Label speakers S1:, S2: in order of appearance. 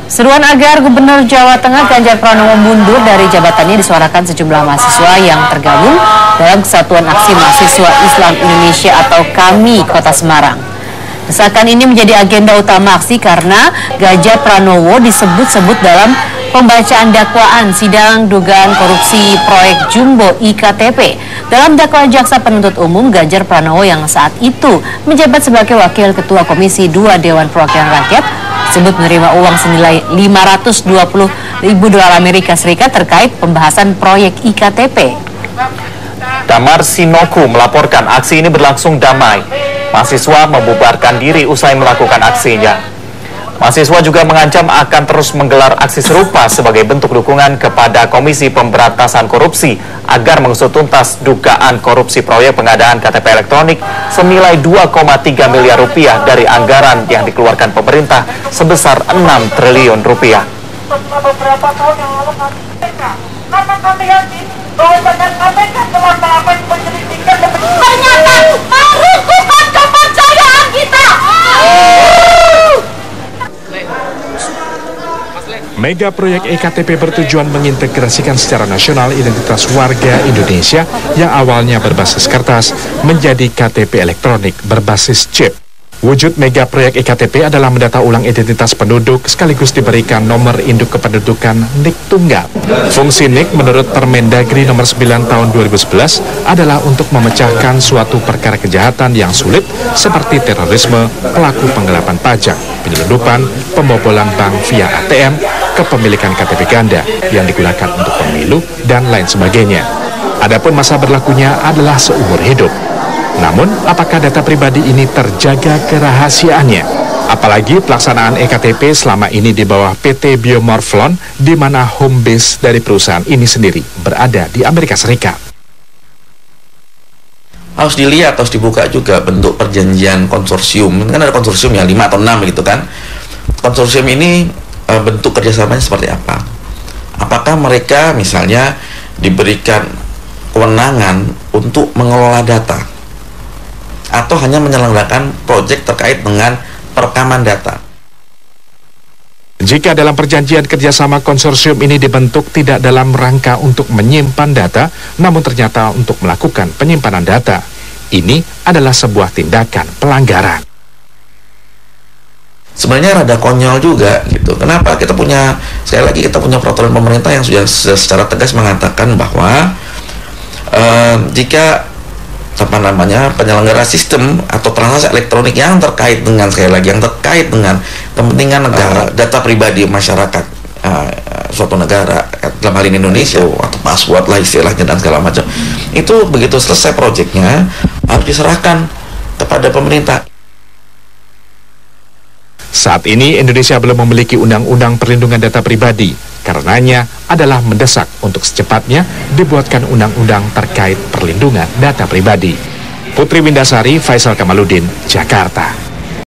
S1: Seruan agar Gubernur Jawa Tengah Ganjar Pranowo mundur dari jabatannya disuarakan sejumlah mahasiswa yang tergabung dalam Kesatuan Aksi Mahasiswa Islam Indonesia atau KAMI Kota Semarang. Desakan ini menjadi agenda utama aksi karena Ganjar Pranowo disebut-sebut dalam pembacaan dakwaan sidang dugaan korupsi proyek Jumbo IKTP. Dalam dakwaan jaksa penuntut umum, Ganjar Pranowo yang saat itu menjabat sebagai Wakil Ketua Komisi 2 Dewan Perwakilan Rakyat sebut menerima uang senilai $520.000 Amerika Serikat terkait pembahasan proyek IKTP.
S2: Damar Sinoku melaporkan aksi ini berlangsung damai. Mahasiswa membubarkan diri usai melakukan aksinya. Mahasiswa juga mengancam akan terus menggelar aksi serupa sebagai bentuk dukungan kepada Komisi Pemberantasan Korupsi agar mengusut tuntas dugaan korupsi proyek pengadaan KTP elektronik senilai 2,3 miliar rupiah dari anggaran yang dikeluarkan pemerintah sebesar 6 triliun rupiah.
S3: Beberapa tahun yang lalu karena kami yakin bahwa KPK telah melakukan penyelidikan dan ternyata merugikan kepercayaan kita.
S4: Mega proyek EKTP bertujuan mengintegrasikan secara nasional identitas warga Indonesia yang awalnya berbasis kertas menjadi KTP elektronik berbasis chip. Wujud mega proyek EKTP adalah mendata ulang identitas penduduk sekaligus diberikan nomor induk kependudukan NIK tunggal. Fungsi NIK menurut Permendagri nomor 9 tahun 2011 adalah untuk memecahkan suatu perkara kejahatan yang sulit seperti terorisme, pelaku penggelapan pajak, penyelundupan, pembobolan bank via ATM, kepemilikan KTP ganda yang digunakan untuk pemilu, dan lain sebagainya. Adapun masa berlakunya adalah seumur hidup. Namun, apakah data pribadi ini terjaga kerahasiaannya? Apalagi pelaksanaan EKTP selama ini di bawah PT Biomorphlon, di mana home base dari perusahaan ini sendiri berada di Amerika Serikat.
S5: Harus dilihat, harus dibuka juga bentuk perjanjian konsorsium. Kan ada konsorsium ya 5 atau 6 gitu kan. Konsorsium ini bentuk kerjasamanya seperti apa? Apakah mereka misalnya diberikan kewenangan untuk mengelola data? Atau hanya menyelenggarakan proyek terkait dengan perekaman data.
S4: Jika dalam perjanjian kerjasama konsorsium ini dibentuk tidak dalam rangka untuk menyimpan data, namun ternyata untuk melakukan penyimpanan data, ini adalah sebuah tindakan pelanggaran.
S5: Sebenarnya rada konyol juga gitu. Kenapa? Sekali lagi kita punya peraturan pemerintah yang sudah secara tegas mengatakan bahwa jika penyelenggara sistem atau transaksi elektronik yang terkait dengan kepentingan negara, data pribadi masyarakat suatu negara dalam hal ini Indonesia atau password lah istilahnya dan segala macam, itu begitu selesai proyeknya harus diserahkan kepada pemerintah.
S4: Saat ini Indonesia belum memiliki undang-undang perlindungan data pribadi. Karenanya adalah mendesak untuk secepatnya dibuatkan undang-undang terkait perlindungan data pribadi. Putri Windasari, Faisal Kamaludin, Jakarta.